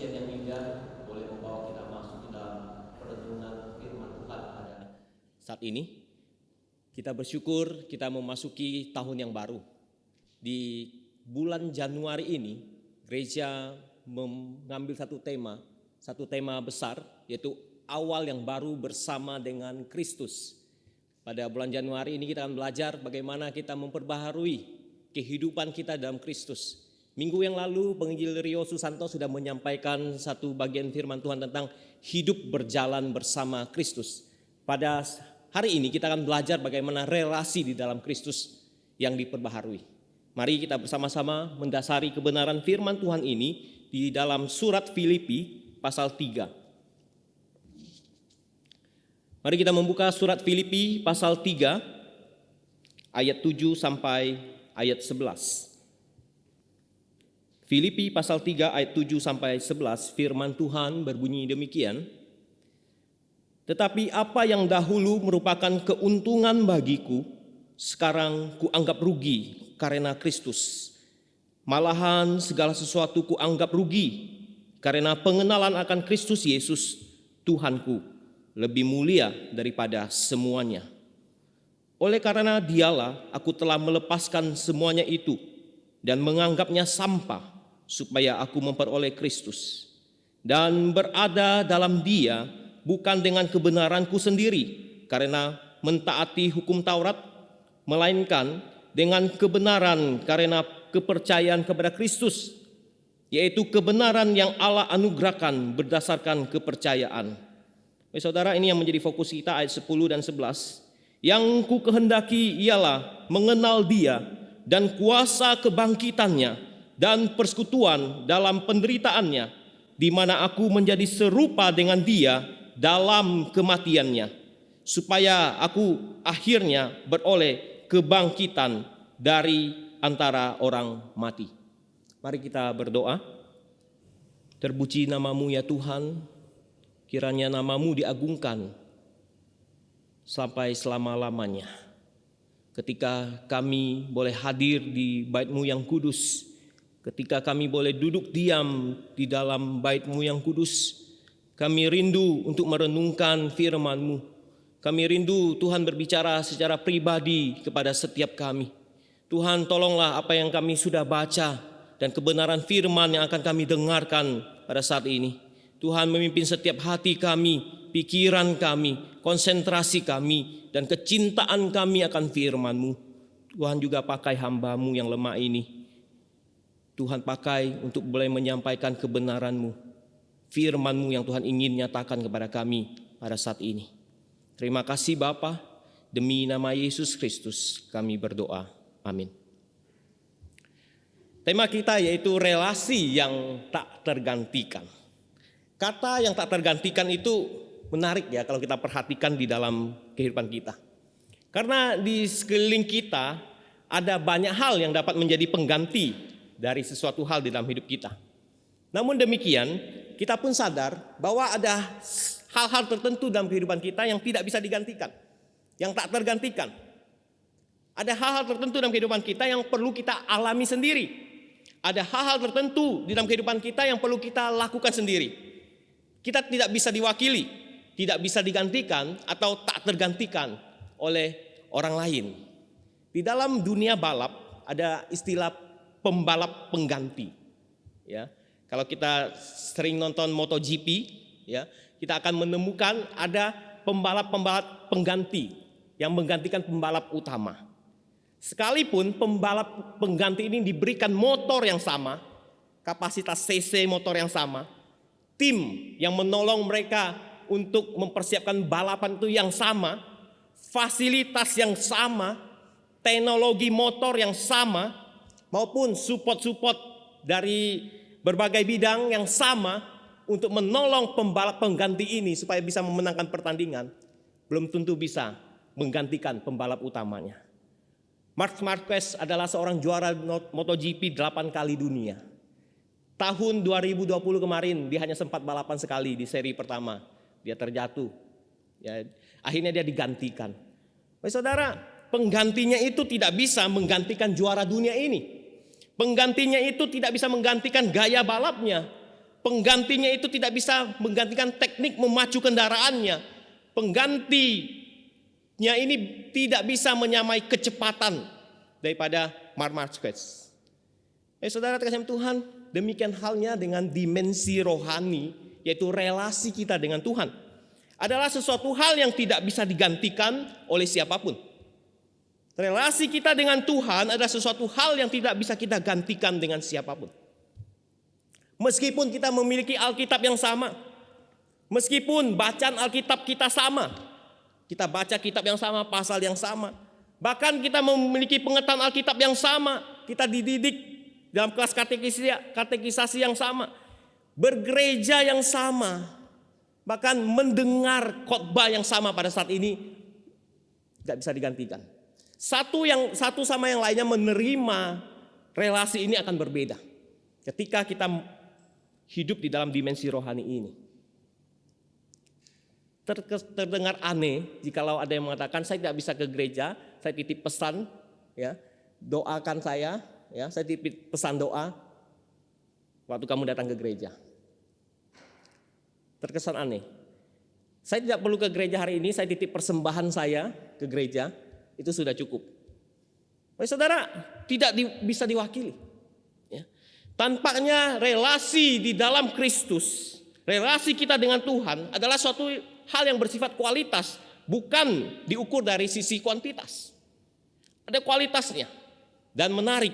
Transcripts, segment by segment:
pujian yang indah boleh membawa kita masuk ke dalam perenungan firman Tuhan pada saat ini. Kita bersyukur kita memasuki tahun yang baru. Di bulan Januari ini, gereja mengambil satu tema besar, yaitu awal yang baru bersama dengan Kristus. Pada bulan Januari ini kita akan belajar bagaimana kita memperbaharui kehidupan kita dalam Kristus. Minggu yang lalu penginjil Rio Susanto sudah menyampaikan satu bagian firman Tuhan tentang hidup berjalan bersama Kristus. Pada hari ini kita akan belajar bagaimana relasi di dalam Kristus yang diperbaharui. Mari kita bersama-sama mendasari kebenaran firman Tuhan ini di dalam surat Filipi pasal 3. Mari kita membuka surat Filipi pasal 3 ayat 7 sampai ayat 11. Filipi pasal 3 ayat 7 sampai 11, firman Tuhan berbunyi demikian. Tetapi apa yang dahulu merupakan keuntungan bagiku, sekarang kuanggap rugi karena Kristus. Malahan segala sesuatu kuanggap rugi karena pengenalan akan Kristus Yesus, Tuhanku, lebih mulia daripada semuanya. Oleh karena dialah aku telah melepaskan semuanya itu dan menganggapnya sampah, supaya aku memperoleh Kristus dan berada dalam Dia bukan dengan kebenaranku sendiri karena mentaati hukum Taurat, melainkan dengan kebenaran karena kepercayaan kepada Kristus, yaitu kebenaran yang Allah anugerahkan berdasarkan kepercayaan. Saudara, ini yang menjadi fokus kita ayat 10 dan 11. Yang ku kehendaki ialah mengenal Dia dan kuasa kebangkitannya dan persekutuan dalam penderitaannya, di mana aku menjadi serupa dengan Dia dalam kematiannya, supaya aku akhirnya beroleh kebangkitan dari antara orang mati. Mari kita berdoa. Terpuji nama-Mu ya Tuhan, kiranya nama-Mu diagungkan sampai selama-lamanya. Ketika kami boleh hadir di bait-Mu yang kudus, ketika kami boleh duduk diam di dalam bait-Mu yang kudus, kami rindu untuk merenungkan firman-Mu. Kami rindu Tuhan berbicara secara pribadi kepada setiap kami. Tuhan, tolonglah apa yang kami sudah baca dan kebenaran firman yang akan kami dengarkan pada saat ini. Tuhan memimpin setiap hati kami, pikiran kami, konsentrasi kami, dan kecintaan kami akan firman-Mu. Tuhan juga pakai hamba-Mu yang lemah ini. Tuhan pakai untuk boleh menyampaikan kebenaran-Mu, firman-Mu yang Tuhan ingin nyatakan kepada kami pada saat ini. Terima kasih Bapa, demi nama Yesus Kristus kami berdoa. Amin. Tema kita yaitu relasi yang tak tergantikan. Kata yang tak tergantikan itu menarik ya kalau kita perhatikan di dalam kehidupan kita. Karena di sekeliling kita ada banyak hal yang dapat menjadi pengganti dari sesuatu hal di dalam hidup kita. Namun demikian, kita pun sadar bahwa ada hal-hal tertentu dalam kehidupan kita yang tidak bisa digantikan, yang tak tergantikan. Ada hal-hal tertentu dalam kehidupan kita yang perlu kita alami sendiri. Ada hal-hal tertentu di dalam kehidupan kita yang perlu kita lakukan sendiri. Kita tidak bisa diwakili, tidak bisa digantikan atau tak tergantikan oleh orang lain. Di dalam dunia balap ada istilah pembalap pengganti. Ya, kalau kita sering nonton MotoGP, ya, kita akan menemukan ada pembalap-pembalap pengganti yang menggantikan pembalap utama. Sekalipun pembalap pengganti ini diberikan motor yang sama, kapasitas cc motor yang sama, tim yang menolong mereka untuk mempersiapkan balapan itu yang sama, fasilitas yang sama, teknologi motor yang sama, maupun support-support dari berbagai bidang yang sama untuk menolong pembalap pengganti ini supaya bisa memenangkan pertandingan, belum tentu bisa menggantikan pembalap utamanya. Marc Marquez adalah seorang juara MotoGP 8 kali dunia. Tahun 2020 kemarin dia hanya sempat balapan sekali di seri pertama. Dia terjatuh. Ya, akhirnya dia digantikan. Saudara, penggantinya itu tidak bisa menggantikan juara dunia ini. Penggantinya itu tidak bisa menggantikan gaya balapnya. Penggantinya itu tidak bisa menggantikan teknik memacu kendaraannya. Penggantinya ini tidak bisa menyamai kecepatan daripada Mark Marquez. Saudara terkasih Tuhan, demikian halnya dengan dimensi rohani, yaitu relasi kita dengan Tuhan. Adalah sesuatu hal yang tidak bisa digantikan oleh siapapun. Relasi kita dengan Tuhan adalah sesuatu hal yang tidak bisa kita gantikan dengan siapapun. Meskipun kita memiliki Alkitab yang sama, meskipun bacaan Alkitab kita sama, kita baca kitab yang sama, pasal yang sama, bahkan kita memiliki pengetahuan Alkitab yang sama, kita dididik dalam kelas katekisasi yang sama, bergereja yang sama, bahkan mendengar khotbah yang sama pada saat ini, tidak bisa digantikan. Satu sama yang lainnya menerima relasi ini akan berbeda ketika kita hidup di dalam dimensi rohani ini. Terdengar aneh jikalau ada yang mengatakan saya tidak bisa ke gereja, saya titip pesan, ya, doakan saya, ya, saya titip pesan doa waktu kamu datang ke gereja. Terkesan aneh. Saya tidak perlu ke gereja hari ini, saya titip persembahan saya ke gereja, itu sudah cukup. Saudara, tidak bisa diwakili. Tampaknya relasi di dalam Kristus, relasi kita dengan Tuhan adalah suatu hal yang bersifat kualitas, bukan diukur dari sisi kuantitas. Ada kualitasnya. Dan menarik,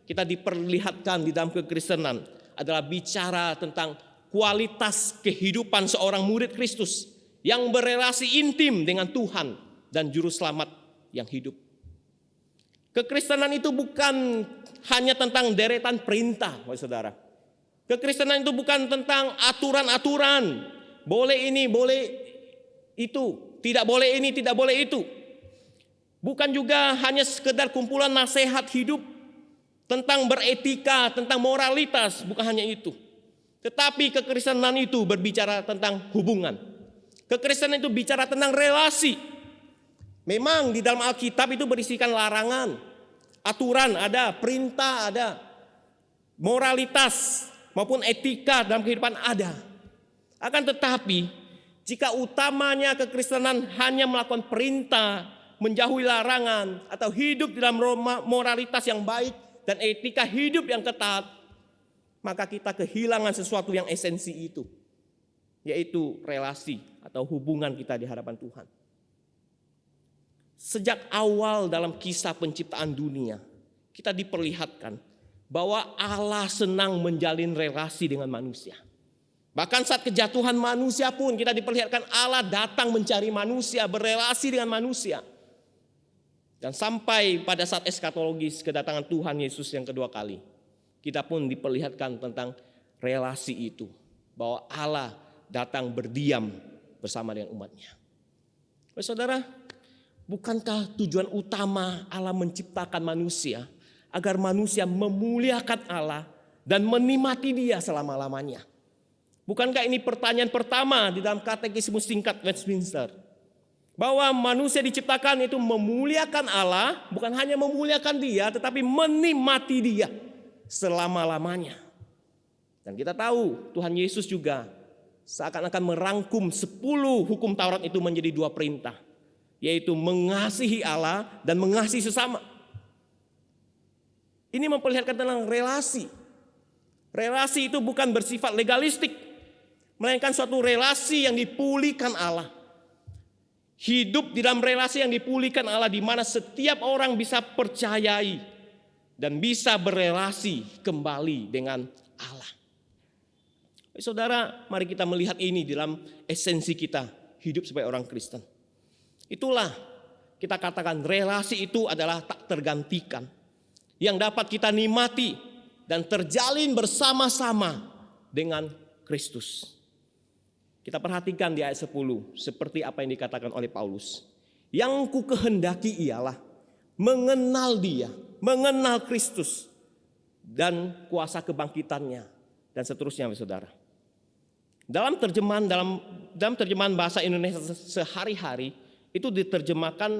kita diperlihatkan di dalam kekristenan adalah bicara tentang kualitas kehidupan seorang murid Kristus yang berelasi intim dengan Tuhan dan juru selamat yang hidup. Kekristenan itu bukan hanya tentang deretan perintah, saudara. Kekristenan itu bukan tentang aturan-aturan. Boleh ini, boleh itu. Tidak boleh ini, tidak boleh itu. Bukan juga hanya sekedar kumpulan nasihat hidup tentang beretika, tentang moralitas. Bukan hanya itu. Tetapi kekristenan itu berbicara tentang hubungan. Kekristenan itu bicara tentang relasi. Memang di dalam Alkitab itu berisikan larangan, aturan ada, perintah ada, moralitas maupun etika dalam kehidupan ada. Akan tetapi jika utamanya kekristenan hanya melakukan perintah, menjauhi larangan, atau hidup dalam moralitas yang baik dan etika hidup yang ketat, maka kita kehilangan sesuatu yang esensi itu, yaitu relasi atau hubungan kita di hadapan Tuhan. Sejak awal dalam kisah penciptaan dunia, kita diperlihatkan bahwa Allah senang menjalin relasi dengan manusia. Bahkan saat kejatuhan manusia pun kita diperlihatkan Allah datang mencari manusia, berelasi dengan manusia. Dan sampai pada saat eskatologis kedatangan Tuhan Yesus yang kedua kali, kita pun diperlihatkan tentang relasi itu. Bahwa Allah datang berdiam bersama dengan umatnya. Saudara, bukankah tujuan utama Allah menciptakan manusia agar manusia memuliakan Allah dan menikmati Dia selama-lamanya? Bukankah ini pertanyaan pertama di dalam katekismus singkat Westminster? Bahwa manusia diciptakan itu memuliakan Allah, bukan hanya memuliakan Dia, tetapi menikmati Dia selama-lamanya. Dan kita tahu Tuhan Yesus juga seakan-akan merangkum 10 hukum Taurat itu menjadi 2 perintah. Yaitu mengasihi Allah dan mengasihi sesama. Ini memperlihatkan tentang relasi. Relasi itu bukan bersifat legalistik, melainkan suatu relasi yang dipulihkan Allah. Hidup di dalam relasi yang dipulihkan Allah, di mana setiap orang bisa percayai dan bisa berelasi kembali dengan Allah. Saudara, mari kita melihat ini dalam esensi kita hidup sebagai orang Kristen. Itulah kita katakan relasi itu adalah tak tergantikan, yang dapat kita nikmati dan terjalin bersama-sama dengan Kristus. Kita perhatikan di ayat 10 seperti apa yang dikatakan oleh Paulus. Yang ku kehendaki ialah mengenal Dia, mengenal Kristus dan kuasa kebangkitannya dan seterusnya, saudara. Dalam terjemahan bahasa Indonesia sehari-hari itu diterjemahkan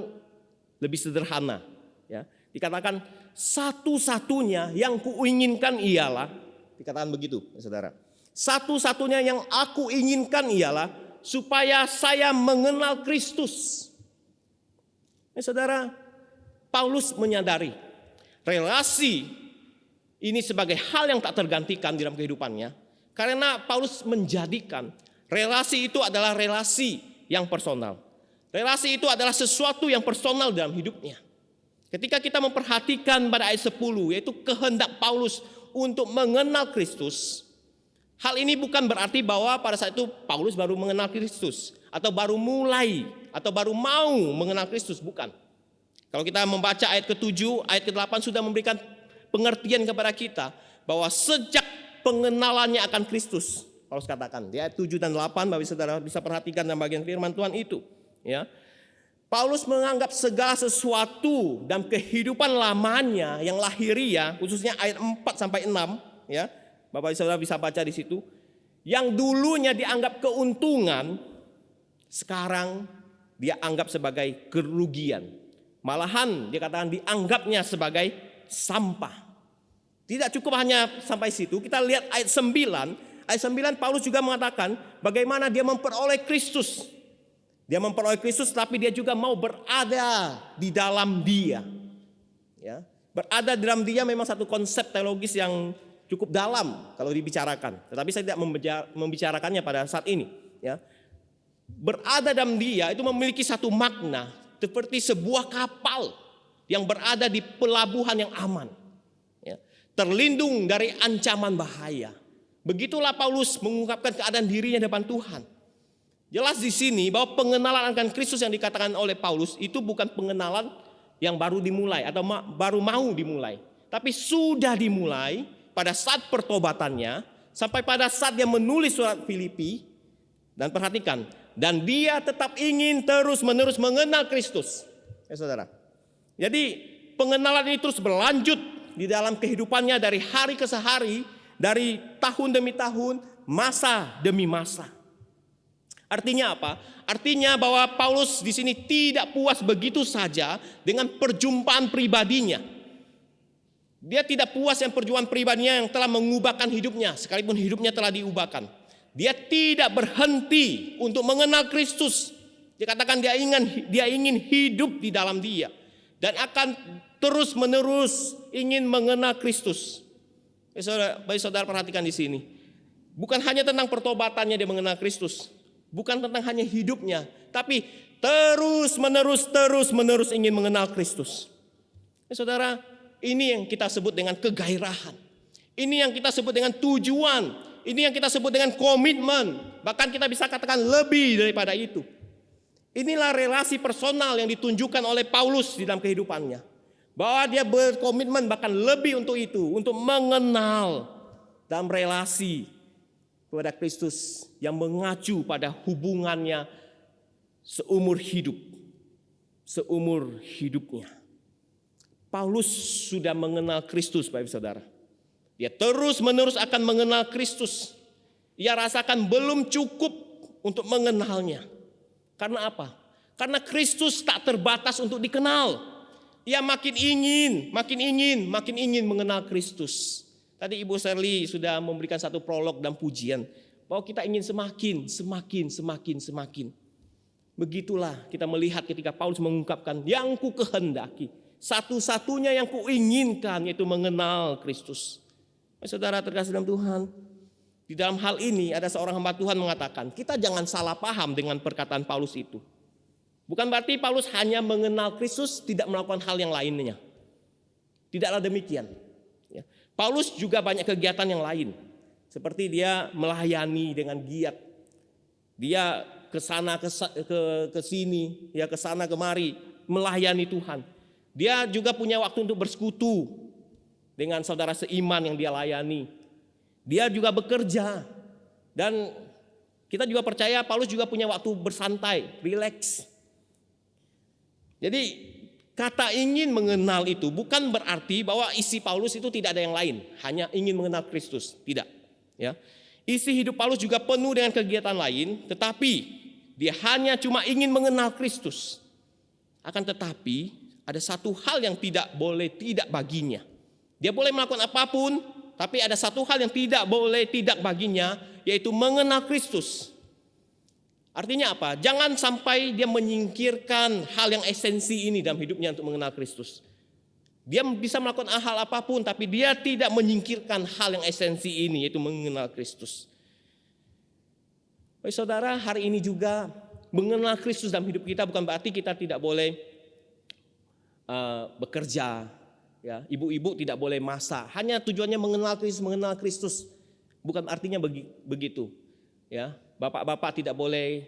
lebih sederhana, ya. Dikatakan satu-satunya yang kuinginkan ialah, dikatakan begitu, saudara. Satu-satunya yang aku inginkan ialah supaya saya mengenal Kristus. Saudara, Paulus menyadari relasi ini sebagai hal yang tak tergantikan dalam kehidupannya. Karena Paulus menjadikan relasi itu adalah relasi yang personal. Relasi itu adalah sesuatu yang personal dalam hidupnya. Ketika kita memperhatikan pada ayat 10, yaitu kehendak Paulus untuk mengenal Kristus. Hal ini bukan berarti bahwa pada saat itu Paulus baru mengenal Kristus, atau baru mulai, atau baru mau mengenal Kristus, bukan. Kalau kita membaca ayat ke-7, ayat ke-8 sudah memberikan pengertian kepada kita bahwa sejak pengenalannya akan Kristus, Paulus katakan di ayat 7 dan 8, Bapak Saudara bisa perhatikan dalam bagian firman Tuhan itu, ya. Paulus menganggap segala sesuatu dalam kehidupan lamanya yang lahiriah, khususnya ayat 4 sampai 6, ya. Bapak Saudara bisa baca di situ, yang dulunya dianggap keuntungan, sekarang dia anggap sebagai kerugian. Malahan dia katakan dianggapnya sebagai sampah. Tidak cukup hanya sampai situ, kita lihat ayat 9. Ayat 9 Paulus juga mengatakan bagaimana dia memperoleh Kristus. Dia memperoleh Kristus, tapi dia juga mau berada di dalam Dia. Ya, berada di dalam Dia memang satu konsep teologis yang cukup dalam kalau dibicarakan. Tetapi saya tidak membicarakannya pada saat ini. Ya, berada dalam Dia itu memiliki satu makna seperti sebuah kapal yang berada di pelabuhan yang aman. Ya, terlindung dari ancaman bahaya. Begitulah Paulus mengungkapkan keadaan dirinya di depan Tuhan. Jelas di sini bahwa pengenalan akan Kristus yang dikatakan oleh Paulus itu bukan pengenalan yang baru dimulai atau baru mau dimulai, tapi sudah dimulai pada saat pertobatannya sampai pada saat dia menulis surat Filipi. Dan perhatikan, dan dia tetap ingin terus-menerus mengenal Kristus. Ya saudara. Jadi pengenalan ini terus berlanjut di dalam kehidupannya dari hari ke hari, dari tahun demi tahun, masa demi masa. Artinya apa? Artinya bahwa Paulus di sini tidak puas begitu saja dengan perjumpaan pribadinya. Dia tidak puas dengan perjumpaan pribadinya yang telah mengubahkan hidupnya, sekalipun hidupnya telah diubahkan. Dia tidak berhenti untuk mengenal Kristus. Dia katakan dia ingin hidup di dalam Dia dan akan terus-menerus ingin mengenal Kristus. Baik saudara perhatikan di sini. Bukan hanya tentang pertobatannya dia mengenal Kristus. Bukan tentang hanya hidupnya, tapi terus-menerus ingin mengenal Kristus. Saudara, ini yang kita sebut dengan kegairahan. Ini yang kita sebut dengan tujuan. Ini yang kita sebut dengan komitmen. Bahkan kita bisa katakan lebih daripada itu. Inilah relasi personal yang ditunjukkan oleh Paulus di dalam kehidupannya. Bahwa dia berkomitmen bahkan lebih untuk itu. Untuk mengenal dalam relasi kepada Kristus yang mengacu pada hubungannya seumur hidupnya. Paulus sudah mengenal Kristus, Bapak Saudara. Dia terus-menerus akan mengenal Kristus. Ia rasakan belum cukup untuk mengenalnya. Karena apa? Karena Kristus tak terbatas untuk dikenal. Ia makin ingin mengenal Kristus. Tadi Ibu Shirley sudah memberikan satu prolog dan pujian bahwa kita ingin semakin. Begitulah kita melihat ketika Paulus mengungkapkan yang ku kehendaki, satu-satunya yang ku inginkan yaitu mengenal Kristus. Saudara terkasih dalam Tuhan, di dalam hal ini ada seorang hamba Tuhan mengatakan, kita jangan salah paham dengan perkataan Paulus itu. Bukan berarti Paulus hanya mengenal Kristus, tidak melakukan hal yang lainnya. Tidaklah demikian. Paulus juga banyak kegiatan yang lain. Seperti dia melayani dengan giat. Dia ke sana ke sini, ya ke sana kemari melayani Tuhan. Dia juga punya waktu untuk bersekutu dengan saudara seiman yang dia layani. Dia juga bekerja. Dan kita juga percaya Paulus juga punya waktu bersantai, rileks. Jadi kata ingin mengenal itu bukan berarti bahwa isi Paulus itu tidak ada yang lain, hanya ingin mengenal Kristus, tidak. Ya, isi hidup Paulus juga penuh dengan kegiatan lain, tetapi dia hanya cuma ingin mengenal Kristus. Akan tetapi ada satu hal yang tidak boleh tidak baginya. Dia boleh melakukan apapun, Tapi ada satu hal yang tidak boleh tidak baginya, yaitu mengenal Kristus. Artinya apa? Jangan sampai dia menyingkirkan hal yang esensi ini dalam hidupnya untuk mengenal Kristus. Dia bisa melakukan hal apapun, tapi dia tidak menyingkirkan hal yang esensi ini, yaitu mengenal Kristus. Baik saudara, hari ini juga mengenal Kristus dalam hidup kita bukan berarti kita tidak boleh bekerja. Ya, ibu-ibu tidak boleh masak. Hanya tujuannya mengenal Kristus. Bukan artinya begitu. Ya, bapak-bapak tidak boleh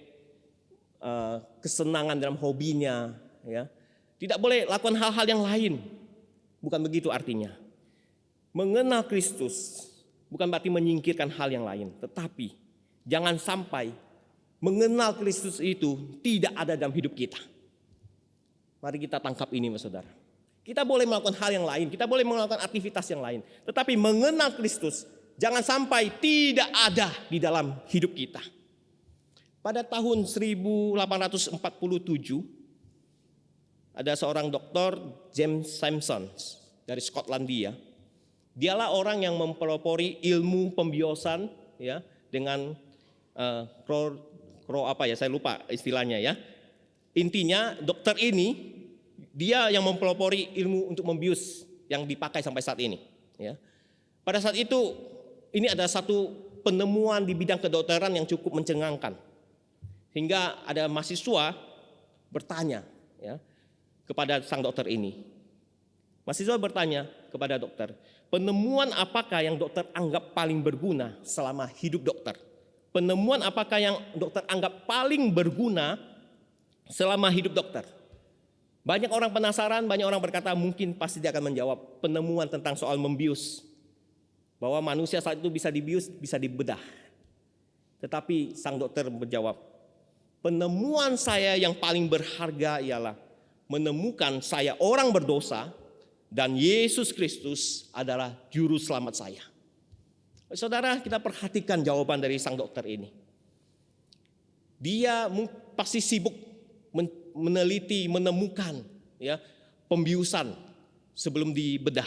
kesenangan dalam hobinya. Ya, tidak boleh lakukan hal-hal yang lain. Bukan begitu artinya. Mengenal Kristus bukan berarti menyingkirkan hal yang lain. Tetapi jangan sampai mengenal Kristus itu tidak ada dalam hidup kita. Mari kita tangkap ini, saudara. Kita boleh melakukan hal yang lain, kita boleh melakukan aktivitas yang lain. Tetapi mengenal Kristus jangan sampai tidak ada di dalam hidup kita. Pada tahun 1847, ada seorang doktor James Simpson dari Skotlandia. Dialah orang yang mempelopori ilmu pembiosan ya dengan saya lupa istilahnya ya. Intinya dokter ini dia yang mempelopori ilmu untuk membius yang dipakai sampai saat ini ya. Pada saat itu ini ada satu penemuan di bidang kedokteran yang cukup mencengangkan. Hingga ada mahasiswa bertanya ya kepada sang dokter ini. Mahasiswa bertanya kepada dokter, penemuan apakah yang dokter anggap paling berguna selama hidup dokter? Penemuan apakah yang dokter anggap paling berguna selama hidup dokter? Banyak orang penasaran, banyak orang berkata mungkin pasti dia akan menjawab penemuan tentang soal membius. Bahwa manusia saat itu bisa dibius, bisa dibedah. Tetapi sang dokter menjawab, penemuan saya yang paling berharga ialah menemukan saya orang berdosa dan Yesus Kristus adalah juru selamat saya. Saudara, kita perhatikan jawaban dari sang dokter ini. Dia pasti sibuk meneliti, menemukan ya pembiusan sebelum dibedah.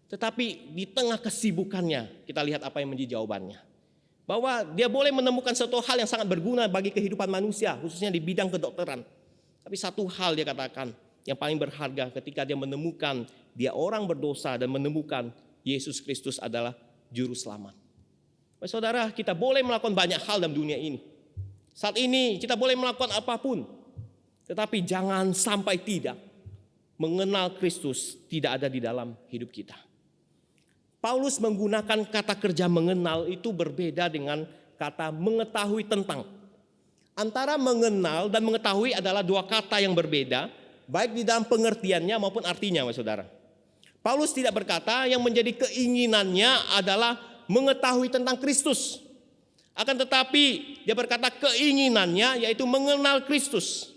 Tetapi di tengah kesibukannya, kita lihat apa yang menjadi jawabannya. Bahwa dia boleh menemukan satu hal yang sangat berguna bagi kehidupan manusia, khususnya di bidang kedokteran. Tapi satu hal dia katakan yang paling berharga ketika dia menemukan dia orang berdosa dan menemukan Yesus Kristus adalah juru selamat. Saudara, kita boleh melakukan banyak hal dalam dunia ini. Saat ini kita boleh melakukan apapun. Tetapi jangan sampai tidak mengenal Kristus tidak ada di dalam hidup kita. Paulus menggunakan kata kerja mengenal itu berbeda dengan kata mengetahui tentang. Antara mengenal dan mengetahui adalah dua kata yang berbeda, baik di dalam pengertiannya maupun artinya, saudara. Paulus tidak berkata yang menjadi keinginannya adalah mengetahui tentang Kristus. Akan tetapi dia berkata keinginannya yaitu mengenal Kristus.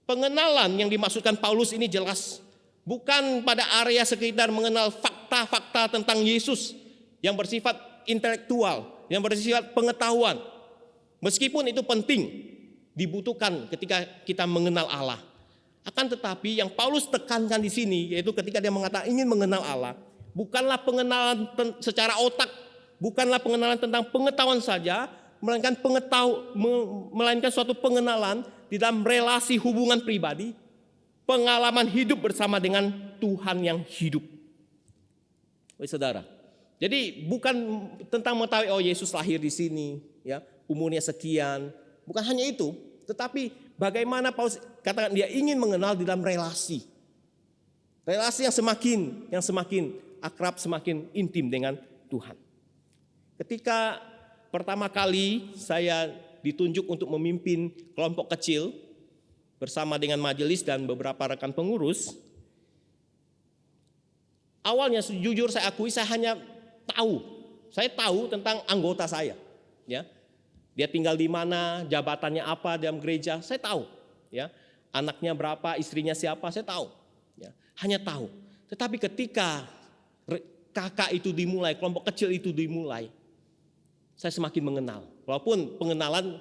Pengenalan yang dimaksudkan Paulus ini jelas. Bukan pada area sekitar mengenal fakta-fakta tentang Yesus yang bersifat intelektual, yang bersifat pengetahuan. Meskipun itu penting, dibutuhkan ketika kita mengenal Allah. Akan tetapi yang Paulus tekankan di sini, yaitu ketika dia mengatakan ingin mengenal Allah, bukanlah pengenalan secara otak, bukanlah pengenalan tentang pengetahuan saja, melainkan suatu pengenalan di dalam relasi hubungan pribadi, pengalaman hidup bersama dengan Tuhan yang hidup. Saudara, jadi bukan tentang mengetahui oh Yesus lahir di sini, ya umurnya sekian, bukan hanya itu, tetapi bagaimana Paulus katakan dia ingin mengenal di dalam relasi yang semakin akrab, semakin intim dengan Tuhan. Ketika pertama kali saya ditunjuk untuk memimpin kelompok kecil bersama dengan majelis dan beberapa rekan pengurus, awalnya jujur saya akui saya hanya tahu tentang anggota saya, ya. Dia tinggal di mana, jabatannya apa dalam gereja, saya tahu. Ya, anaknya berapa, istrinya siapa, saya tahu. Ya, hanya tahu. Tetapi ketika kakak itu dimulai, kelompok kecil itu dimulai, saya semakin mengenal. Walaupun pengenalan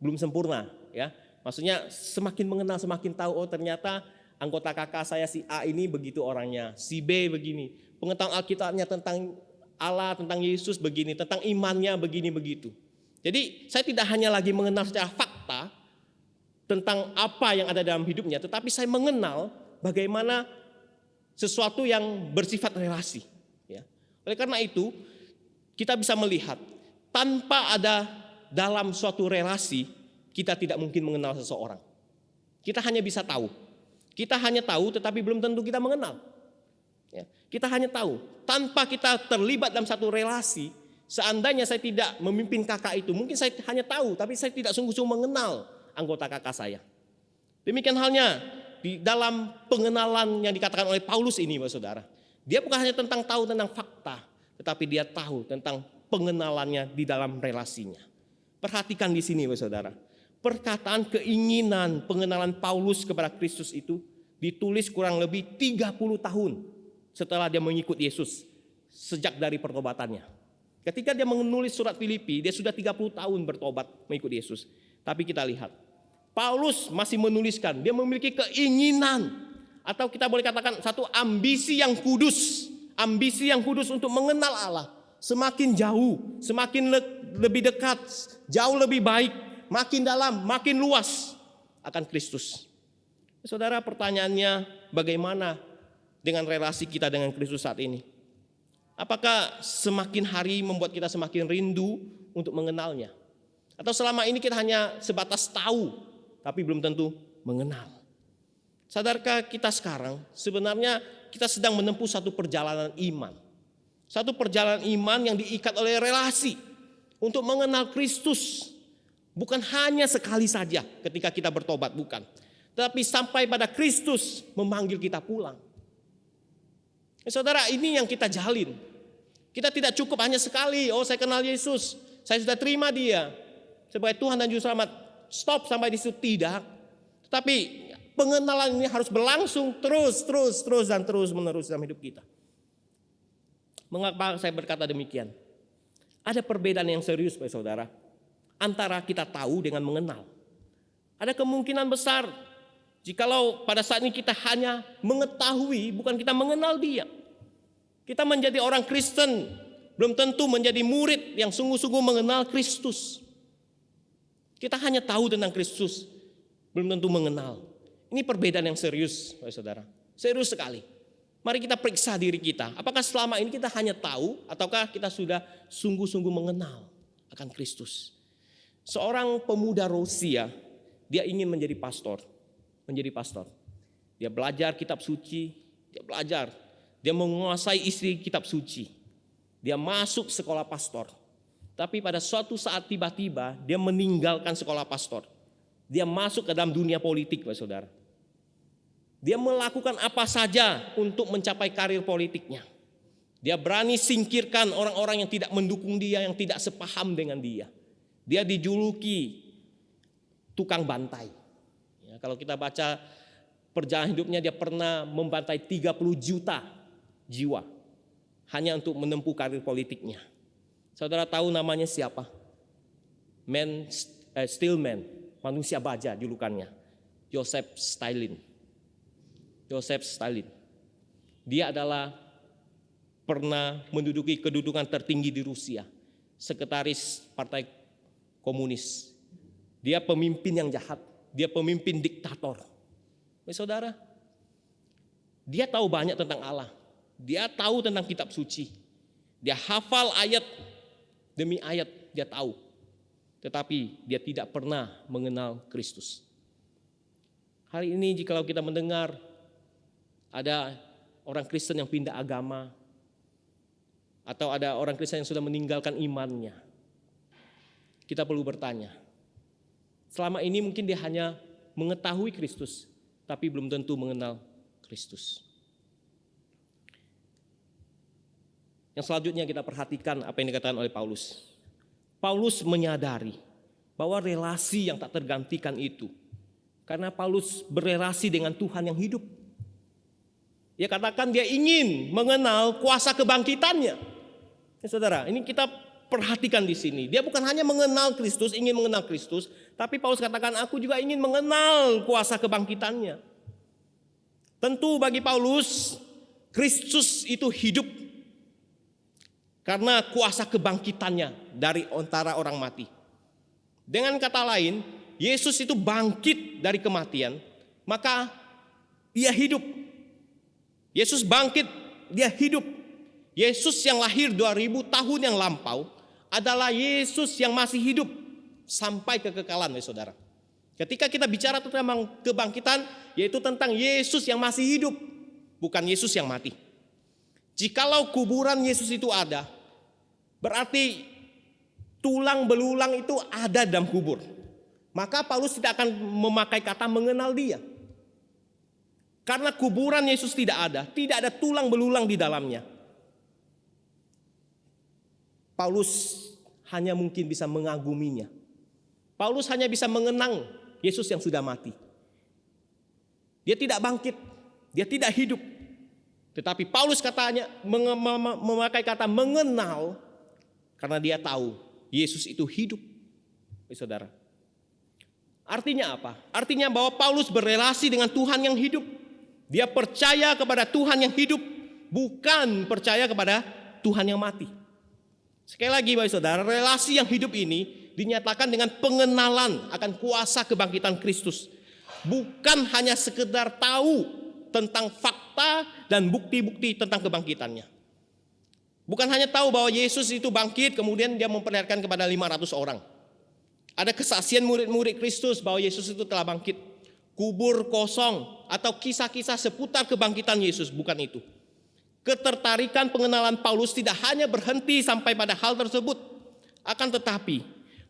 belum sempurna. Ya, maksudnya semakin mengenal, semakin tahu. Oh ternyata anggota kakak saya si A ini begitu orangnya, si B begini. Pengetahuan Alkitabnya tentang Allah, tentang Yesus begini, tentang imannya begini begitu. Jadi saya tidak hanya lagi mengenal secara fakta tentang apa yang ada dalam hidupnya, tetapi saya mengenal bagaimana sesuatu yang bersifat relasi. Ya. Oleh karena itu, kita bisa melihat tanpa ada dalam suatu relasi, kita tidak mungkin mengenal seseorang. Kita hanya bisa tahu. Kita hanya tahu, tetapi belum tentu kita mengenal. Ya. Kita hanya tahu. Tanpa kita terlibat dalam satu relasi, seandainya saya tidak memimpin kakak itu, mungkin saya hanya tahu, tapi saya tidak sungguh-sungguh mengenal anggota kakak saya. Demikian halnya di dalam pengenalan yang dikatakan oleh Paulus ini, saudara. Dia bukan hanya tentang tahu tentang fakta, tetapi dia tahu tentang pengenalannya di dalam relasinya. Perhatikan di sini, saudara. Perkataan keinginan pengenalan Paulus kepada Kristus itu ditulis kurang lebih 30 tahun setelah dia mengikut Yesus sejak dari pertobatannya. Ketika dia menulis surat Filipi, dia sudah 30 tahun bertobat mengikut Yesus. Tapi kita lihat, Paulus masih menuliskan, dia memiliki keinginan atau kita boleh katakan satu ambisi yang kudus. Ambisi yang kudus untuk mengenal Allah. Semakin jauh, semakin lebih dekat, jauh lebih baik, makin dalam, makin luas akan Kristus. Saudara, pertanyaannya bagaimana dengan relasi kita dengan Kristus saat ini? Apakah semakin hari membuat kita semakin rindu untuk mengenalnya? Atau selama ini kita hanya sebatas tahu, tapi belum tentu mengenal? Sadarkah kita sekarang sebenarnya kita sedang menempuh satu perjalanan iman. Satu perjalanan iman yang diikat oleh relasi untuk mengenal Kristus. Bukan hanya sekali saja ketika kita bertobat, bukan. Tetapi sampai pada Kristus memanggil kita pulang. Saudara, ini yang kita jalin. Kita tidak cukup hanya sekali, oh saya kenal Yesus, saya sudah terima dia sebagai Tuhan dan Juru Selamat. Stop sampai di situ, tidak. Tetapi pengenalan ini harus berlangsung terus dan terus menerus dalam hidup kita. Mengapa saya berkata demikian? Ada perbedaan yang serius, saudara, antara kita tahu dengan mengenal. Ada kemungkinan besar jikalau pada saat ini kita hanya mengetahui, bukan kita mengenal dia. Kita menjadi orang Kristen, belum tentu menjadi murid yang sungguh-sungguh mengenal Kristus. Kita hanya tahu tentang Kristus, belum tentu mengenal. Ini perbedaan yang serius, saudara. Serius sekali. Mari kita periksa diri kita. Apakah selama ini kita hanya tahu, ataukah kita sudah sungguh-sungguh mengenal akan Kristus? Seorang pemuda Rusia, dia ingin menjadi pastor. Dia belajar kitab suci, dia menguasai isi kitab suci. Dia masuk sekolah pastor. Tapi pada suatu saat tiba-tiba dia meninggalkan sekolah pastor. Dia masuk ke dalam dunia politik, saudara. Dia melakukan apa saja untuk mencapai karir politiknya. Dia berani singkirkan orang-orang yang tidak mendukung dia, yang tidak sepaham dengan dia. Dia dijuluki tukang bantai. Ya, kalau kita baca perjalanan hidupnya, dia pernah membantai 30 juta jiwa hanya untuk menempuh karir politiknya. Saudara tahu namanya siapa? Stillman, manusia baja julukannya. Joseph Stalin. Dia adalah pernah menduduki kedudukan tertinggi di Rusia, sekretaris Partai Komunis. Dia pemimpin yang jahat, dia pemimpin diktator. Saudara, dia tahu banyak tentang Allah, dia tahu tentang kitab suci, dia hafal ayat demi ayat, dia tahu. Tetapi dia tidak pernah mengenal Kristus. Hari ini jikalau kita mendengar ada orang Kristen yang pindah agama, atau ada orang Kristen yang sudah meninggalkan imannya, kita perlu bertanya, selama ini mungkin dia hanya mengetahui Kristus, tapi belum tentu mengenal Kristus. Yang selanjutnya kita perhatikan apa yang dikatakan oleh Paulus. Paulus menyadari bahwa relasi yang tak tergantikan itu, karena Paulus berelasi dengan Tuhan yang hidup. Dia katakan dia ingin mengenal kuasa kebangkitannya. Ya, saudara, ini kita perhatikan di sini. Dia bukan hanya mengenal Kristus, ingin mengenal Kristus, tapi Paulus katakan aku juga ingin mengenal kuasa kebangkitannya. Tentu bagi Paulus, Kristus itu hidup. karena kuasa kebangkitannya dari antara orang mati. Dengan kata lain, Yesus itu bangkit dari kematian, maka dia hidup. Yesus bangkit, dia hidup. Yesus yang lahir 2000 tahun yang lampau adalah Yesus yang masih hidup sampai kekekalan, saudara. Ketika kita bicara tentang kebangkitan, yaitu tentang Yesus yang masih hidup, bukan Yesus yang mati. Jikalau kuburan Yesus itu ada, berarti tulang belulang itu ada dalam kubur. Maka Paulus tidak akan memakai kata mengenal dia. Karena kuburan Yesus tidak ada tulang belulang di dalamnya. Paulus hanya mungkin bisa mengaguminya. Paulus hanya bisa mengenang Yesus yang sudah mati. Dia tidak bangkit, dia tidak hidup. Tetapi Paulus katanya memakai kata mengenal karena dia tahu Yesus itu hidup. Saudara. Artinya apa? Artinya bahwa Paulus berelasi dengan Tuhan yang hidup. Dia percaya kepada Tuhan yang hidup, bukan percaya kepada Tuhan yang mati. Sekali lagi Bapak Saudara, relasi yang hidup ini dinyatakan dengan pengenalan akan kuasa kebangkitan Kristus. Bukan hanya sekedar tahu tentang fakta dan bukti-bukti tentang kebangkitannya. Bukan hanya tahu bahwa Yesus itu bangkit kemudian dia memperlihatkan kepada 500 orang. Ada kesaksian murid-murid Kristus bahwa Yesus itu telah bangkit. Kubur kosong atau kisah-kisah seputar kebangkitan Yesus, bukan itu. Ketertarikan pengenalan Paulus tidak hanya berhenti sampai pada hal tersebut. Akan tetapi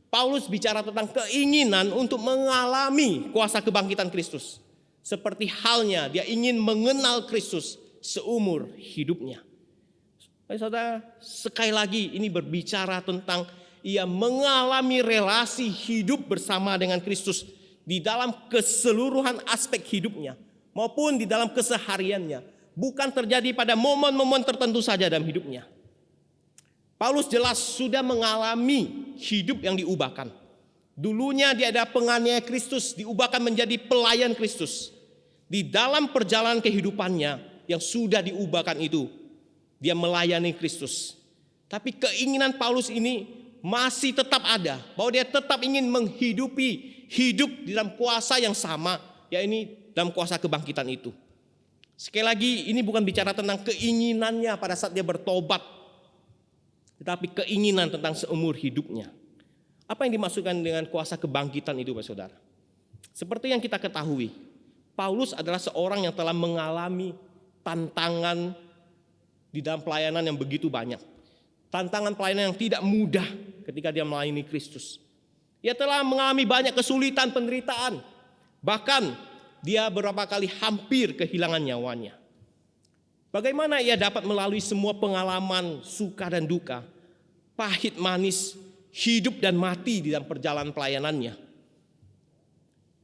Paulus bicara tentang keinginan untuk mengalami kuasa kebangkitan Kristus. Seperti halnya dia ingin mengenal Kristus seumur hidupnya. Saudara, sekali lagi ini berbicara tentang ia mengalami relasi hidup bersama dengan Kristus di dalam keseluruhan aspek hidupnya maupun di dalam kesehariannya. Bukan terjadi pada momen-momen tertentu saja dalam hidupnya. Paulus jelas sudah mengalami hidup yang diubahkan. Dulunya dia ada penganiaya Kristus, diubahkan menjadi pelayan Kristus. Di dalam perjalanan kehidupannya yang sudah diubahkan itu, dia melayani Kristus. Tapi keinginan Paulus ini masih tetap ada, bahwa dia tetap ingin menghidupi hidup di dalam kuasa yang sama, yaitu dalam kuasa kebangkitan itu. Sekali lagi, ini bukan bicara tentang keinginannya pada saat dia bertobat, tetapi keinginan tentang seumur hidupnya. Apa yang dimaksudkan dengan kuasa kebangkitan itu, Bapak Saudara? Seperti yang kita ketahui, Paulus adalah seorang yang telah mengalami tantangan di dalam pelayanan yang begitu banyak. Tantangan pelayanan yang tidak mudah ketika dia melayani Kristus. Ia telah mengalami banyak kesulitan, penderitaan. Bahkan dia beberapa kali hampir kehilangan nyawanya. Bagaimana ia dapat melalui semua pengalaman suka dan duka, pahit manis, hidup dan mati di dalam perjalanan pelayanannya?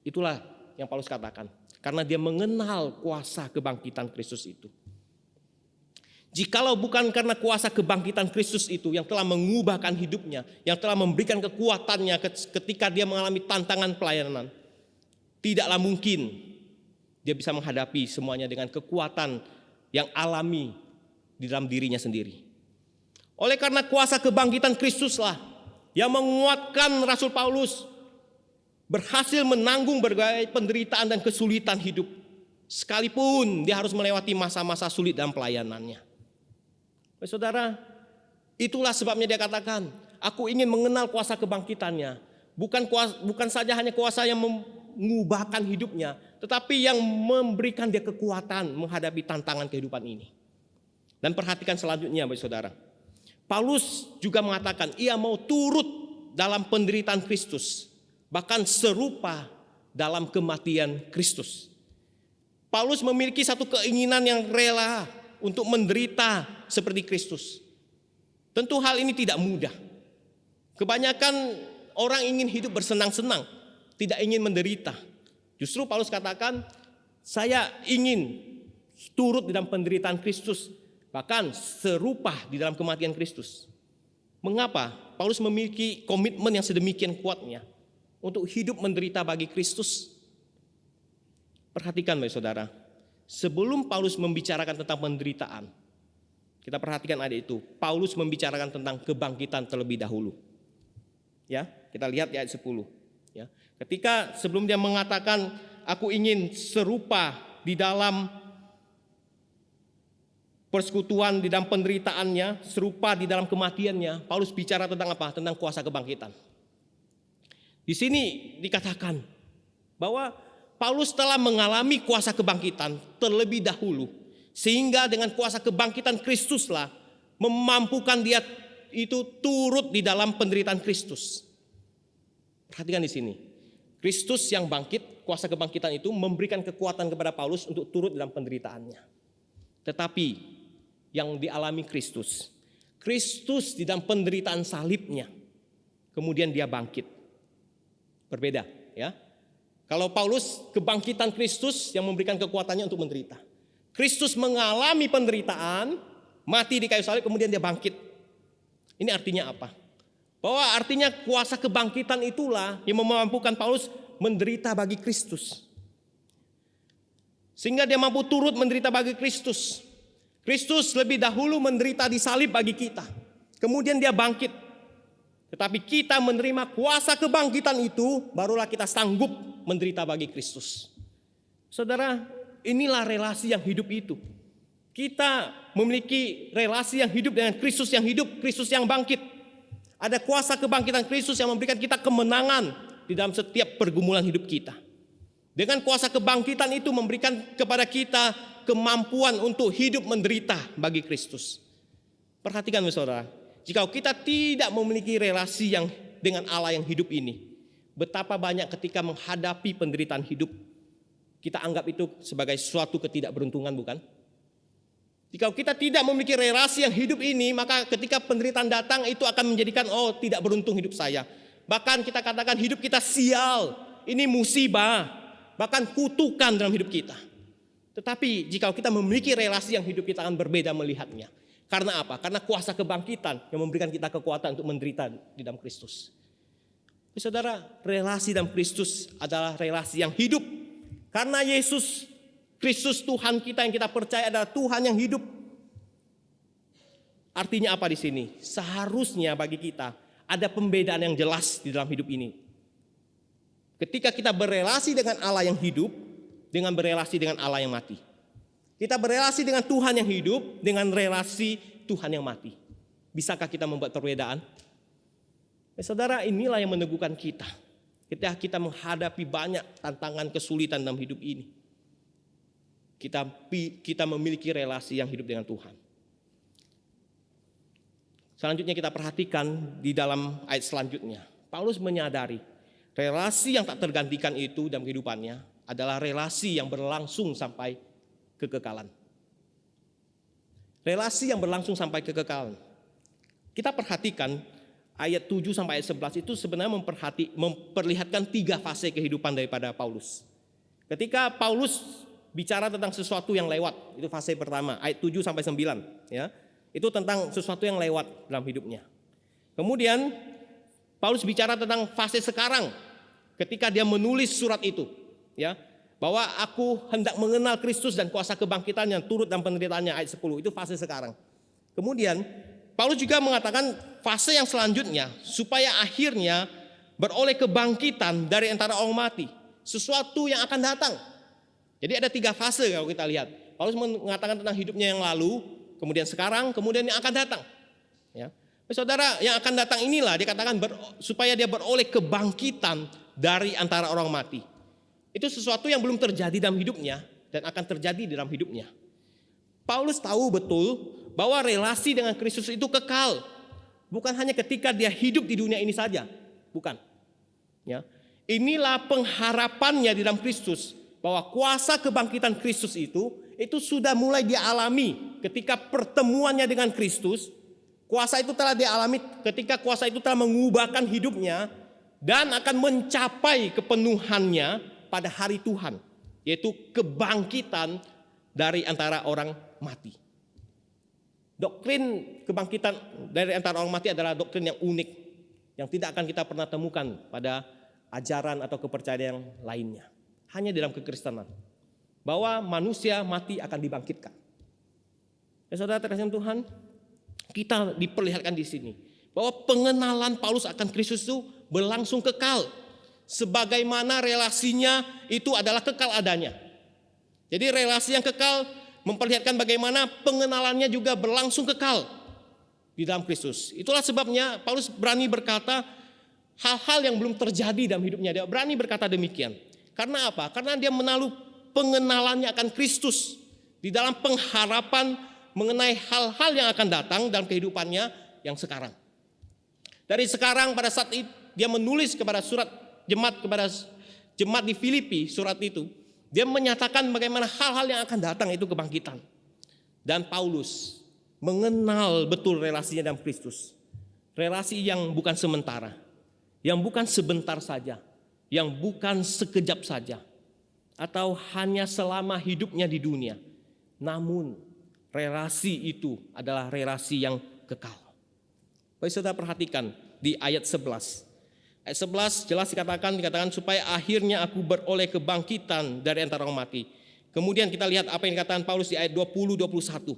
Itulah yang Paulus katakan. Karena dia mengenal kuasa kebangkitan Kristus itu. Jikalau bukan karena kuasa kebangkitan Kristus itu yang telah mengubahkan hidupnya, yang telah memberikan kekuatannya ketika dia mengalami tantangan pelayanan, tidaklah mungkin dia bisa menghadapi semuanya dengan kekuatan yang alami di dalam dirinya sendiri. Oleh karena kuasa kebangkitan Kristuslah yang menguatkan Rasul Paulus berhasil menanggung berbagai penderitaan dan kesulitan hidup, sekalipun dia harus melewati masa-masa sulit dalam pelayanannya. Saudara, itulah sebabnya dia katakan, aku ingin mengenal kuasa kebangkitannya. Bukan saja hanya kuasa yang mengubahkan hidupnya, tetapi yang memberikan dia kekuatan menghadapi tantangan kehidupan ini. Dan perhatikan selanjutnya, Bapak Saudara. Paulus juga mengatakan ia mau turut dalam penderitaan Kristus, bahkan serupa dalam kematian Kristus. Paulus memiliki satu keinginan yang rela untuk menderita seperti Kristus. Tentu hal ini tidak mudah. Kebanyakan orang ingin hidup bersenang-senang, tidak ingin menderita. Justru Paulus katakan, saya ingin turut dalam penderitaan Kristus, bahkan serupa di dalam kematian Kristus. Mengapa Paulus memiliki komitmen yang sedemikian kuatnya untuk hidup menderita bagi Kristus? Perhatikan Bapak Saudara, sebelum Paulus membicarakan tentang penderitaan, Kita perhatikan ayat itu. Paulus membicarakan tentang kebangkitan terlebih dahulu. Ya, kita lihat di ayat 10. Ya. Ketika sebelum dia mengatakan aku ingin serupa di dalam persekutuan, di dalam penderitaannya, serupa di dalam kematiannya, Paulus bicara tentang apa? Tentang kuasa kebangkitan. Di sini dikatakan bahwa Paulus telah mengalami kuasa kebangkitan terlebih dahulu, sehingga dengan kuasa kebangkitan Kristuslah memampukan dia itu turut di dalam penderitaan Kristus. Perhatikan di sini. Kristus yang bangkit, kuasa kebangkitan itu memberikan kekuatan kepada Paulus untuk turut dalam penderitaannya. Tetapi yang dialami Kristus di dalam penderitaan salibnya, kemudian dia bangkit. Berbeda, ya. Kalau Paulus, kebangkitan Kristus yang memberikan kekuatannya untuk menderita. Kristus mengalami penderitaan, mati di kayu salib, kemudian dia bangkit. Ini artinya apa? Bahwa artinya kuasa kebangkitan itulah yang memampukan Paulus menderita bagi Kristus. Sehingga dia mampu turut menderita bagi Kristus. Kristus lebih dahulu menderita di salib bagi kita. Kemudian dia bangkit. Tetapi kita menerima kuasa kebangkitan itu, barulah kita sanggup menderita bagi Kristus. Saudara, inilah relasi yang hidup itu. Kita memiliki relasi yang hidup dengan Kristus yang hidup, Kristus yang bangkit. Ada kuasa kebangkitan Kristus yang memberikan kita kemenangan di dalam setiap pergumulan hidup kita. Dengan kuasa kebangkitan itu memberikan kepada kita kemampuan untuk hidup menderita bagi Kristus. Perhatikan saudara, jika kita tidak memiliki relasi yang dengan Allah yang hidup ini, betapa banyak ketika menghadapi penderitaan hidup, kita anggap itu sebagai suatu ketidakberuntungan, bukan? Jika kita tidak memiliki relasi yang hidup ini, maka ketika penderitaan datang itu akan menjadikan, oh tidak beruntung hidup saya. Bahkan kita katakan hidup kita sial, ini musibah, bahkan kutukan dalam hidup kita. Tetapi jika kita memiliki relasi yang hidup, kita akan berbeda melihatnya. Karena apa? Karena kuasa kebangkitan yang memberikan kita kekuatan untuk menderita di dalam Kristus. Saudara, relasi dalam Kristus adalah relasi yang hidup. Karena Yesus Kristus Tuhan kita yang kita percaya adalah Tuhan yang hidup. Artinya apa di sini? Seharusnya bagi kita ada pembedaan yang jelas di dalam hidup ini. Ketika kita berelasi dengan Allah yang hidup, dengan berelasi dengan Allah yang mati. Kita berelasi dengan Tuhan yang hidup, dengan relasi Tuhan yang mati. Bisakah kita membuat perbedaan? Saudara, inilah yang meneguhkan kita. Ketika kita menghadapi banyak tantangan kesulitan dalam hidup ini. Kita memiliki relasi yang hidup dengan Tuhan. Selanjutnya kita perhatikan di dalam ayat selanjutnya. Paulus menyadari relasi yang tak tergantikan itu dalam kehidupannya adalah relasi yang berlangsung sampai kekekalan. Relasi yang berlangsung sampai kekekalan. Kita perhatikan ayat 7 sampai ayat 11 itu sebenarnya memperlihatkan 3 fase kehidupan daripada Paulus. Ketika Paulus bicara tentang sesuatu yang lewat, itu fase pertama, ayat 7 sampai 9, ya. Itu tentang sesuatu yang lewat dalam hidupnya. Kemudian Paulus bicara tentang fase sekarang, ketika dia menulis surat itu, ya, bahwa aku hendak mengenal Kristus dan kuasa kebangkitan yang turut dalam penderitaannya, ayat 10, itu fase sekarang. Kemudian Paulus juga mengatakan fase yang selanjutnya, supaya akhirnya beroleh kebangkitan dari antara orang mati, sesuatu yang akan datang. Jadi ada 3 fase kalau kita lihat. Paulus mengatakan tentang hidupnya yang lalu, kemudian sekarang, kemudian yang akan datang. Ya. Saudara, yang akan datang inilah dikatakan supaya dia beroleh kebangkitan dari antara orang mati. Itu sesuatu yang belum terjadi dalam hidupnya dan akan terjadi dalam hidupnya. Paulus tahu betul bahwa relasi dengan Kristus itu kekal. Bukan hanya ketika dia hidup di dunia ini saja. Bukan. Ya. Inilah pengharapannya di dalam Kristus. Bahwa kuasa kebangkitan Kristus itu sudah mulai dialami ketika pertemuannya dengan Kristus. Kuasa itu telah dialami ketika kuasa itu telah mengubahkan hidupnya dan akan mencapai kepenuhannya pada hari Tuhan, yaitu kebangkitan dari antara orang mati. Doktrin kebangkitan dari antara orang mati adalah doktrin yang unik, yang tidak akan kita pernah temukan pada ajaran atau kepercayaan yang lainnya. Hanya dalam kekristenan, bahwa manusia mati akan dibangkitkan. Saudara terkasih Tuhan, kita diperlihatkan di sini bahwa pengenalan Paulus akan Kristus itu berlangsung kekal. Sebagaimana relasinya itu adalah kekal adanya. Jadi relasi yang kekal memperlihatkan bagaimana pengenalannya juga berlangsung kekal di dalam Kristus. Itulah sebabnya Paulus berani berkata hal-hal yang belum terjadi dalam hidupnya. Dia berani berkata demikian. Karena apa? Karena dia menaruh pengenalannya akan Kristus di dalam pengharapan mengenai hal-hal yang akan datang dalam kehidupannya yang sekarang. Dari sekarang pada saat itu dia menulis kepada kepada jemaat di Filipi, surat itu dia menyatakan bagaimana hal-hal yang akan datang itu kebangkitan. Dan Paulus mengenal betul relasinya dalam Kristus. Relasi yang bukan sementara, yang bukan sebentar saja, yang bukan sekejap saja, atau hanya selama hidupnya di dunia. Namun relasi itu adalah relasi yang kekal. Baik, saudara perhatikan di ayat 11. Ayat 11 jelas dikatakan supaya akhirnya aku beroleh kebangkitan dari antara orang mati. Kemudian kita lihat apa yang dikatakan Paulus di ayat 20-21.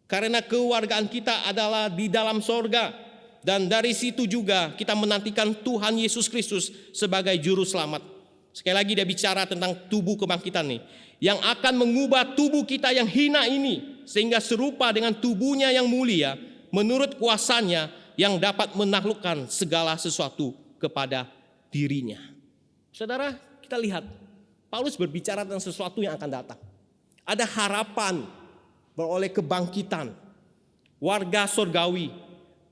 Karena kewargaan kita adalah di dalam sorga, dan dari situ juga kita menantikan Tuhan Yesus Kristus sebagai juru selamat. Sekali lagi dia bicara tentang tubuh kebangkitan nih, yang akan mengubah tubuh kita yang hina ini sehingga serupa dengan tubuhnya yang mulia menurut kuasanya yang dapat menaklukkan segala sesuatu kepada dirinya. Saudara, kita lihat Paulus berbicara tentang sesuatu yang akan datang. Ada harapan beroleh kebangkitan, warga surgawi,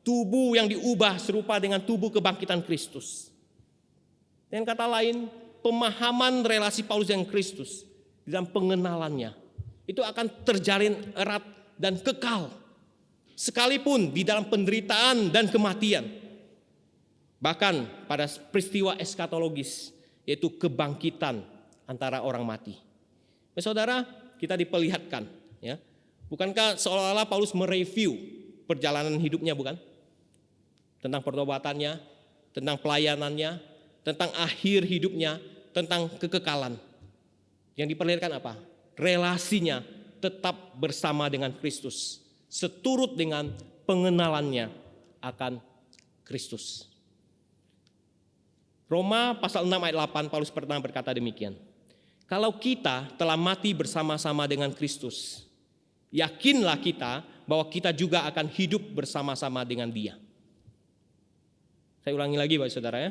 tubuh yang diubah serupa dengan tubuh kebangkitan Kristus. Dengan kata lain, pemahaman relasi Paulus dengan Kristus dalam pengenalannya itu akan terjalin erat dan kekal, sekalipun di dalam penderitaan dan kematian. Bahkan pada peristiwa eskatologis, yaitu kebangkitan antara orang mati. Saudara, kita diperlihatkan, ya, bukankah seolah-olah Paulus mereview perjalanan hidupnya, bukan? Tentang pertobatannya, tentang pelayanannya, tentang akhir hidupnya, tentang kekekalan. Yang diperlihatkan apa? Relasinya tetap bersama dengan Kristus, seturut dengan pengenalannya akan Kristus. Roma pasal 6 ayat 8 Paulus pernah berkata demikian. Kalau kita telah mati bersama-sama dengan Kristus, yakinlah kita bahwa kita juga akan hidup bersama-sama dengan Dia. Saya ulangi lagi Bapak Saudara ya.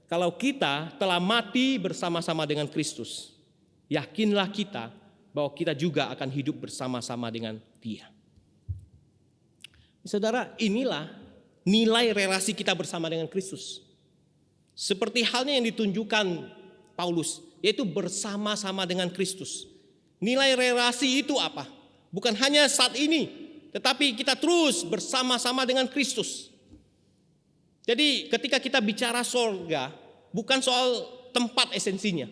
Kalau kita telah mati bersama-sama dengan Kristus, yakinlah kita bahwa kita juga akan hidup bersama-sama dengan Dia. Saudara, inilah nilai relasi kita bersama dengan Kristus. Seperti halnya yang ditunjukkan Paulus, yaitu bersama-sama dengan Kristus. Nilai relasi itu apa? Bukan hanya saat ini, tetapi kita terus bersama-sama dengan Kristus. Jadi ketika kita bicara surga, bukan soal tempat esensinya,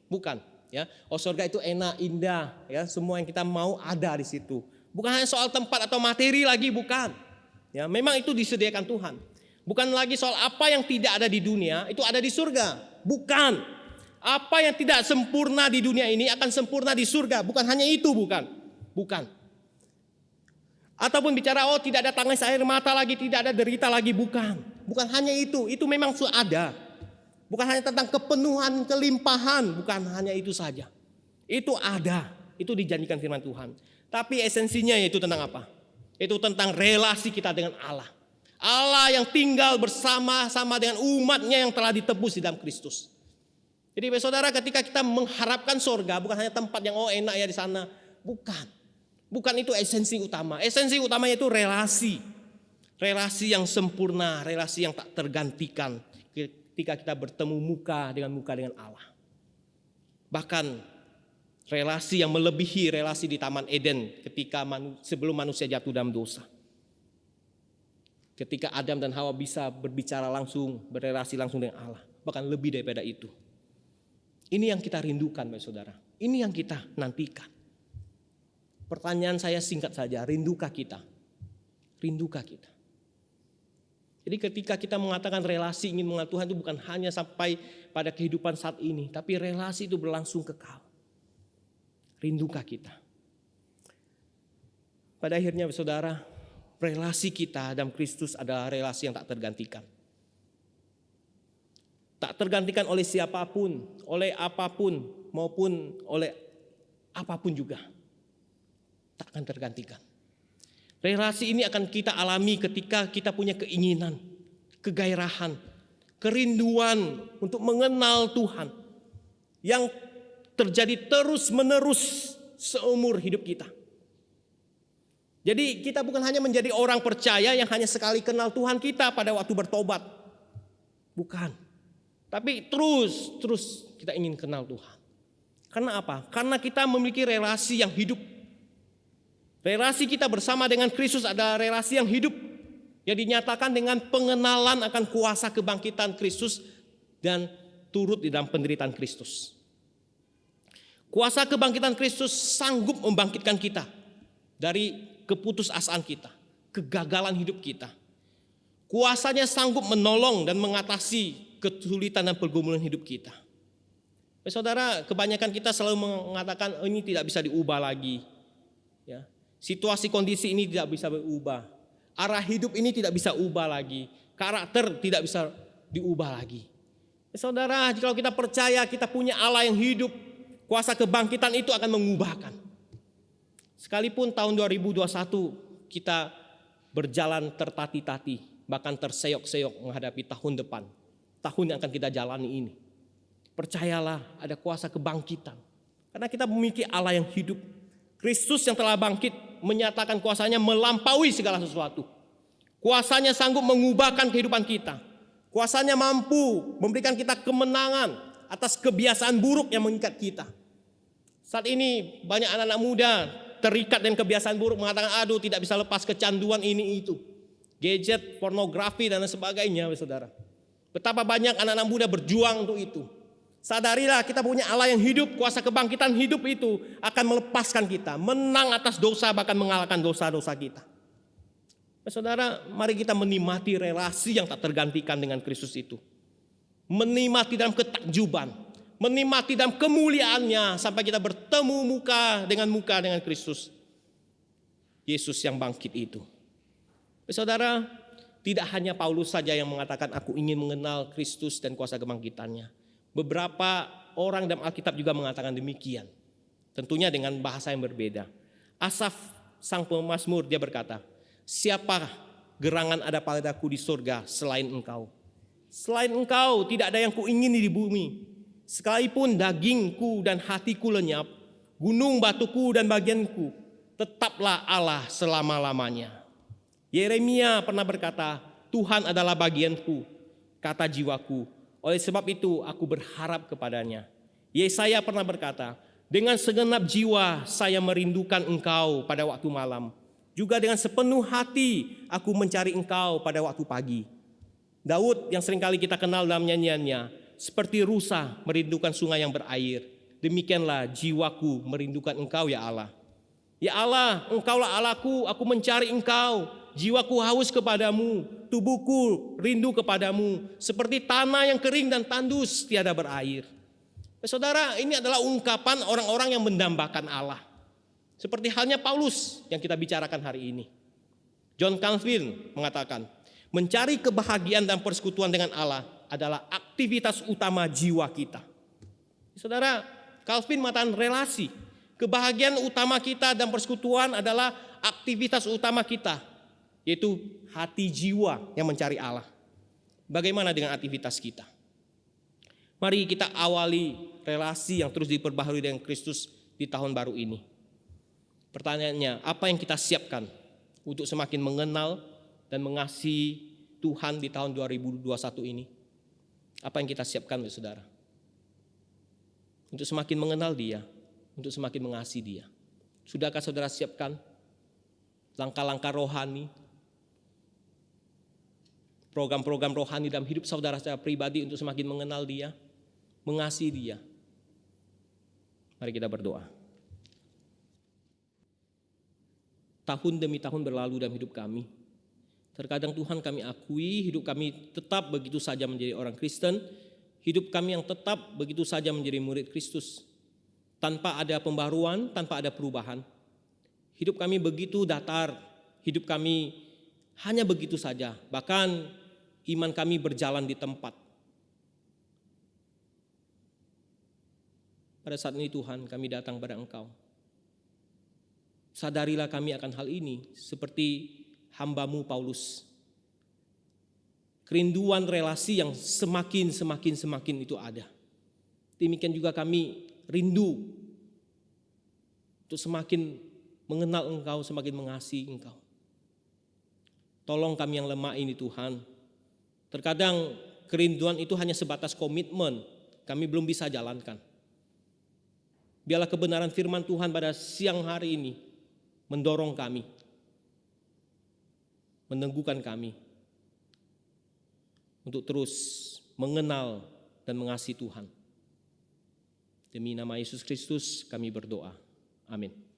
bukan. Ya, surga itu enak, indah, ya, semua yang kita mau ada di situ. Bukan hanya soal tempat atau materi lagi, bukan. Ya, memang itu disediakan Tuhan. Bukan lagi soal apa yang tidak ada di dunia, itu ada di surga. Bukan. Apa yang tidak sempurna di dunia ini akan sempurna di surga. Bukan hanya itu, bukan. Bukan. Ataupun bicara, tidak ada tangis air mata lagi, tidak ada derita lagi, bukan. Bukan hanya itu memang sudah ada. Bukan hanya tentang kepenuhan, kelimpahan, bukan hanya itu saja. Itu ada, itu dijanjikan firman Tuhan. Tapi esensinya yaitu tentang apa? Itu tentang relasi kita dengan Allah. Allah yang tinggal bersama-sama dengan umatnya yang telah ditebus di dalam Kristus. Jadi saudara, ketika kita mengharapkan surga, bukan hanya tempat yang enak ya di sana. Bukan. Bukan itu esensi utama. Esensi utamanya itu relasi. Relasi yang sempurna, relasi yang tak tergantikan ketika kita bertemu muka dengan Allah. Bahkan relasi yang melebihi relasi di Taman Eden ketika sebelum manusia jatuh dalam dosa. Ketika Adam dan Hawa bisa berbicara langsung, berrelasi langsung dengan Allah. Bahkan lebih daripada itu. Ini yang kita rindukan, Bapak Saudara. Ini yang kita nantikan. Pertanyaan saya singkat saja, rindukah kita? Rindukah kita? Jadi ketika kita mengatakan relasi ingin mengenal Tuhan itu bukan hanya sampai pada kehidupan saat ini. Tapi relasi itu berlangsung kekal. Rindukah kita? Pada akhirnya saudara, relasi kita dalam Kristus adalah relasi yang tak tergantikan. Tak tergantikan oleh siapapun, oleh apapun, maupun oleh apapun juga. Tak akan tergantikan. Relasi ini akan kita alami ketika kita punya keinginan, kegairahan, kerinduan untuk mengenal Tuhan yang terjadi terus-menerus seumur hidup kita. Jadi kita bukan hanya menjadi orang percaya yang hanya sekali kenal Tuhan kita pada waktu bertobat. Bukan. Tapi terus kita ingin kenal Tuhan. Karena apa? Karena kita memiliki relasi yang hidup. Relasi kita bersama dengan Kristus adalah relasi yang hidup. Yang dinyatakan dengan pengenalan akan kuasa kebangkitan Kristus dan turut di dalam penderitaan Kristus. Kuasa kebangkitan Kristus sanggup membangkitkan kita dari keputusasaan kita, kegagalan hidup kita. Kuasanya sanggup menolong dan mengatasi kesulitan dan pergumulan hidup kita. Saudara, kebanyakan kita selalu mengatakan ini tidak bisa diubah lagi. Ya, situasi kondisi ini tidak bisa berubah. Arah hidup ini tidak bisa ubah lagi. Karakter tidak bisa diubah lagi. Saudara, kalau kita percaya kita punya Allah yang hidup, kuasa kebangkitan itu akan mengubahkan. Sekalipun tahun 2021 kita berjalan tertati-tati, bahkan terseok-seok menghadapi tahun depan, tahun yang akan kita jalani ini. Percayalah ada kuasa kebangkitan. Karena kita memiliki Allah yang hidup. Kristus yang telah bangkit menyatakan kuasanya melampaui segala sesuatu. Kuasanya sanggup mengubahkan kehidupan kita. Kuasanya mampu memberikan kita kemenangan atas kebiasaan buruk yang mengikat kita. Saat ini banyak anak-anak muda terikat dengan kebiasaan buruk, mengatakan aduh tidak bisa lepas kecanduan ini itu. Gadget, pornografi dan sebagainya, saudara. Betapa banyak anak-anak muda berjuang untuk itu. Sadarilah kita punya Allah yang hidup, kuasa kebangkitan hidup itu akan melepaskan kita, menang atas dosa bahkan mengalahkan dosa-dosa kita. Saudara, mari kita menikmati relasi yang tak tergantikan dengan Kristus itu. Menikmati dalam ketakjuban, menikmati dalam kemuliaannya sampai kita bertemu muka dengan Kristus. Yesus yang bangkit itu. Saudara, tidak hanya Paulus saja yang mengatakan aku ingin mengenal Kristus dan kuasa kebangkitannya. Beberapa orang dalam Alkitab juga mengatakan demikian. Tentunya dengan bahasa yang berbeda. Asaf sang pemazmur dia berkata, siapa gerangan ada padaku di surga selain engkau? Selain engkau tidak ada yang kuingini di bumi. Sekalipun dagingku dan hatiku lenyap, gunung batuku dan bagianku, tetaplah Allah selama-lamanya. Yeremia pernah berkata, Tuhan adalah bagianku, kata jiwaku. Oleh sebab itu aku berharap kepadanya. Yesaya pernah berkata, dengan segenap jiwa saya merindukan engkau pada waktu malam. Juga dengan sepenuh hati aku mencari engkau pada waktu pagi. Daud yang seringkali kita kenal dalam nyanyiannya, seperti rusa merindukan sungai yang berair. Demikianlah jiwaku merindukan engkau ya Allah. Ya Allah, engkaulah Allahku, aku mencari engkau. Jiwaku haus kepadamu, tubuhku rindu kepadamu. Seperti tanah yang kering dan tandus tiada berair. Saudara, ini adalah ungkapan orang-orang yang mendambakan Allah. Seperti halnya Paulus yang kita bicarakan hari ini. John Calvin mengatakan, mencari kebahagiaan dan persekutuan dengan Allah adalah aktivitas utama jiwa kita. Saudara, Calvin mengatakan relasi. Kebahagiaan utama kita dan persekutuan adalah aktivitas utama kita, yaitu hati jiwa yang mencari Allah. Bagaimana dengan aktivitas kita? Mari kita awali relasi yang terus diperbaharui dengan Kristus di tahun baru ini. Pertanyaannya, apa yang kita siapkan untuk semakin mengenal dan mengasihi Tuhan di tahun 2021 ini? Apa yang kita siapkan, saudara? Untuk semakin mengenal Dia, untuk semakin mengasihi Dia. Sudahkah saudara siapkan langkah-langkah rohani, program-program rohani dalam hidup saudara secara pribadi untuk semakin mengenal Dia, mengasihi Dia? Mari kita berdoa. Tahun demi tahun berlalu dalam hidup kami. Terkadang Tuhan kami akui hidup kami tetap begitu saja menjadi orang Kristen. Hidup kami yang tetap begitu saja menjadi murid Kristus. Tanpa ada pembaruan, tanpa ada perubahan. Hidup kami begitu datar, hidup kami hanya begitu saja. Bahkan iman kami berjalan di tempat. Pada saat ini Tuhan, kami datang pada Engkau. Sadarilah kami akan hal ini seperti hamba-Mu Paulus. Kerinduan relasi yang semakin itu ada. Demikian juga kami rindu untuk semakin mengenal Engkau, semakin mengasihi Engkau. Tolong kami yang lemah ini Tuhan. Terkadang kerinduan itu hanya sebatas komitmen, kami belum bisa jalankan. Biarlah kebenaran firman Tuhan pada siang hari ini mendorong kami, meneguhkan kami untuk terus mengenal dan mengasihi Tuhan. Demi nama Yesus Kristus kami berdoa. Amin.